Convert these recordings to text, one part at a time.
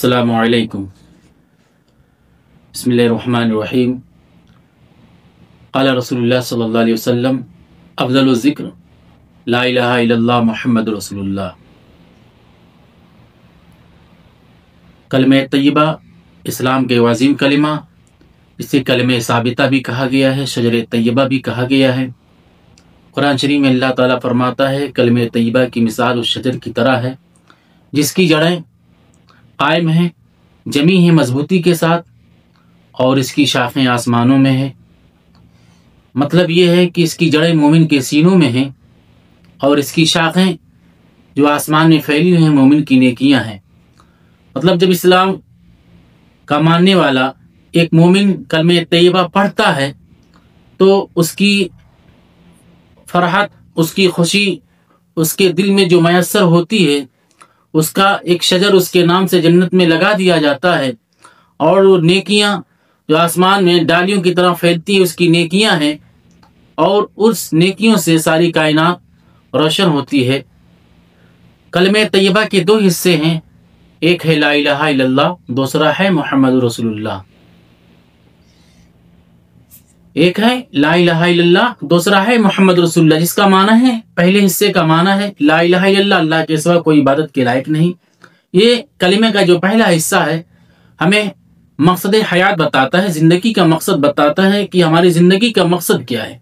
السلام علیکم۔ بسم اللہ الرحمن الرحیم۔ قال رسول اللہ صلی اللہ علیہ وسلم افضل الذکر لا الہ الا اللہ محمد رسول اللہ۔ کلمہ طیبہ اسلام کے عظیم کلمہ، اسے کلمہ ثابتہ بھی کہا گیا ہے، شجر طیبہ بھی کہا گیا ہے۔ قرآن شریف میں اللہ تعالیٰ فرماتا ہے کلمہ طیبہ کی مثال اس شجر کی طرح ہے جس کی جڑیں قائم ہیں، جمی ہیں مضبوطی کے ساتھ، اور اس کی شاخیں آسمانوں میں ہیں۔ مطلب یہ ہے کہ اس کی جڑیں مومن کے سینوں میں ہیں اور اس کی شاخیں جو آسمان میں پھیلی ہوئی ہیں مومن کی نیکیاں ہیں۔ مطلب جب اسلام کا ماننے والا ایک مومن کلمہ طیبہ پڑھتا ہے تو اس کی فرحت، اس کی خوشی، اس کے دل میں جو میسر ہوتی ہے، اس کا ایک شجر اس کے نام سے جنت میں لگا دیا جاتا ہے، اور وہ نیکیاں جو آسمان میں ڈالیوں کی طرح پھیلتی ہے اس کی نیکیاں ہیں، اور اس نیکیوں سے ساری کائنات روشن ہوتی ہے۔ کلمہ طیبہ کے دو حصے ہیں، ایک ہے لا الہ الا اللہ، دوسرا ہے محمد رسول اللہ۔ ایک ہے لا الہ الا اللہ، دوسرا ہے محمد رسول اللہ، جس کا معنی ہے، پہلے حصے کا معنی ہے لا الہ الا اللہ، اللہ کے سوا کوئی عبادت کے لائق نہیں۔ یہ کلمے کا جو پہلا حصہ ہے ہمیں مقصد حیات بتاتا ہے، زندگی کا مقصد بتاتا ہے کہ ہماری زندگی کا مقصد کیا ہے۔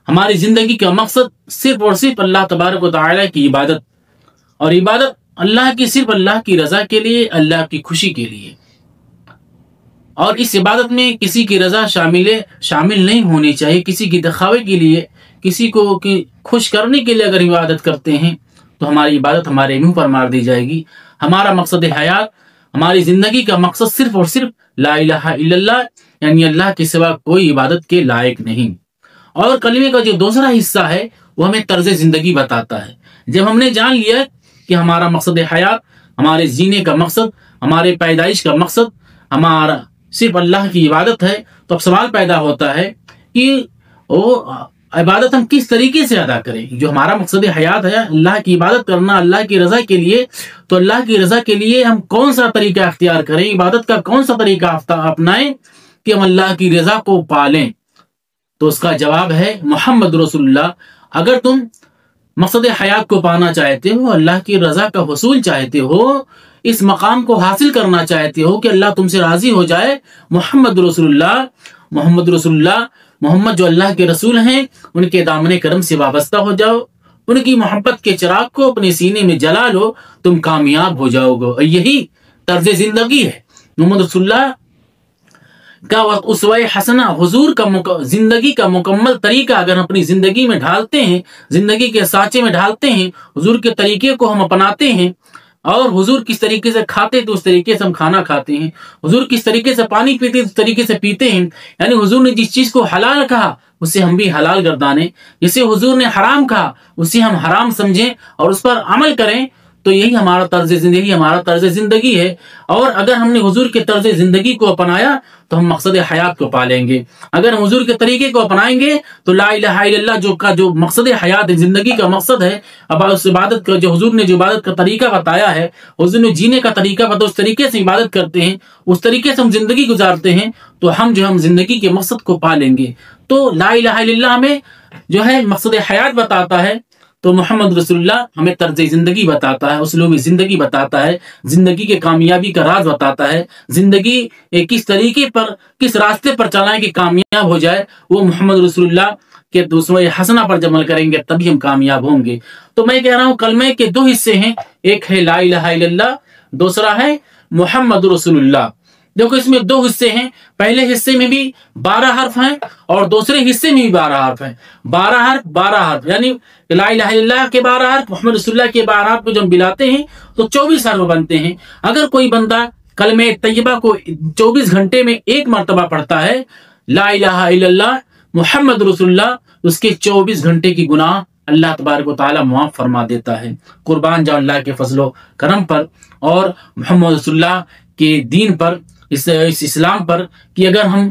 ہماری زندگی کا مقصد صرف اور صرف اللہ تبارک و تعالی کی عبادت، اور عبادت اللہ کی صرف اللہ کی رضا کے لیے، اللہ کی خوشی کے لیے، اور اس عبادت میں کسی کی رضا شامل نہیں ہونی چاہیے۔ کسی کی دکھاوے کے لیے، کسی کو خوش کرنے کے لیے اگر عبادت کرتے ہیں تو ہماری عبادت ہمارے منہ پر مار دی جائے گی۔ ہمارا مقصد حیات، ہماری زندگی کا مقصد صرف اور صرف لا الہ الا اللہ، یعنی اللہ کے سوا کوئی عبادت کے لائق نہیں۔ اور کلمے کا جو دوسرا حصہ ہے وہ ہمیں طرز زندگی بتاتا ہے۔ جب ہم نے جان لیا کہ ہمارا مقصد حیات، ہمارے جینے کا مقصد، ہمارے پیدائش کا مقصد ہمارا صرف اللہ کی عبادت ہے، تو اب سوال پیدا ہوتا ہے کہ وہ عبادت ہم کس طریقے سے ادا کریں۔ جو ہمارا مقصد حیات ہے اللہ کی عبادت کرنا اللہ کی رضا کے لیے، تو اللہ کی رضا کے لیے ہم کون سا طریقہ اختیار کریں، عبادت کا کون سا طریقہ اپنائیں کہ ہم اللہ کی رضا کو پالیں؟ تو اس کا جواب ہے محمد رسول اللہ۔ اگر تم مقصد حیات کو پانا چاہتے ہو، اللہ کی رضا کا حصول چاہتے ہو، اس مقام کو حاصل کرنا چاہتے ہو کہ اللہ تم سے راضی ہو جائے، محمد رسول اللہ، محمد رسول اللہ، محمد جو اللہ کے رسول ہیں، ان کے دامن کرم سے وابستہ ہو جاؤ، ان کی محبت کے چراغ کو اپنے سینے میں جلا لو، تم کامیاب ہو جاؤ گے۔ اور یہی طرز زندگی ہے محمد رسول اللہ کا اسوہ حسنہ، حضور کا زندگی کا مکمل طریقہ اگر ہم اپنی زندگی میں ڈھالتے ہیں، زندگی کے سانچے میں ڈھالتے ہیں، حضور کے طریقے کو ہم اپناتے ہیں، اور حضور کس طریقے سے کھاتے تو اس طریقے سے ہم کھانا کھاتے ہیں، حضور کس طریقے سے پانی پیتے اس طریقے سے پیتے ہیں، یعنی حضور نے جس چیز کو حلال کہا اسے ہم بھی حلال گردانیں، جسے حضور نے حرام کہا اسے ہم حرام سمجھیں اور اس پر عمل کریں، تو یہی ہمارا طرز زندگی ہے۔ اور اگر ہم نے حضور کے طرز زندگی کو اپنایا تو ہم مقصد حیات کو پالیں گے۔ اگر ہم حضور کے طریقے کو اپنائیں گے تو لا الہ الا اللہ جو مقصد حیات ہے، زندگی کا مقصد ہے، اب اس عبادت کا جو حضور نے جو عبادت کا طریقہ بتایا ہے، حضور نے جینے کا طریقہ بتایا، اس طریقے سے عبادت کرتے ہیں، اس طریقے سے ہم زندگی گزارتے ہیں، تو ہم زندگی کے مقصد کو پالیں گے۔ تو لا الہ الا اللہ ہمیں جو ہے مقصد حیات بتاتا ہے، تو محمد رسول اللہ ہمیں طرز زندگی بتاتا ہے، اسلوب زندگی بتاتا ہے، زندگی کے کامیابی کا راز بتاتا ہے، زندگی کس طریقے پر، کس راستے پر چلائیں کہ کامیاب ہو جائے، وہ محمد رسول اللہ کے اسوہ حسنہ پر جب عمل کریں گے تبھی ہم کامیاب ہوں گے۔ تو میں کہہ رہا ہوں کلمے کے دو حصے ہیں، ایک ہے لا الہ الا اللہ، دوسرا ہے محمد رسول اللہ۔ دیکھو اس میں دو حصے ہیں، پہلے حصے میں بھی 12 حرف ہیں اور دوسرے حصے میں بھی 12 حرف ہیں۔ 12 حرف یعنی لا الہ الا اللہ کے 12 حرف، محمد رسول اللہ کے 12 حرف کو جب ملاتے ہیں تو 24 حرف بنتے ہیں۔ اگر کوئی بندہ کلمہ طیبہ کو 24 گھنٹے میں ایک مرتبہ پڑھتا ہے، لا الہ الا اللہ محمد رسول اللہ، اس کے 24 گھنٹے کی گناہ اللہ تبارک و تعالی معاف فرما دیتا ہے۔ قربان جاؤ اللہ کے فضل و کرم پر اور محمد رسول اللہ کے دین پر، اس اسلام پر، کہ اگر ہم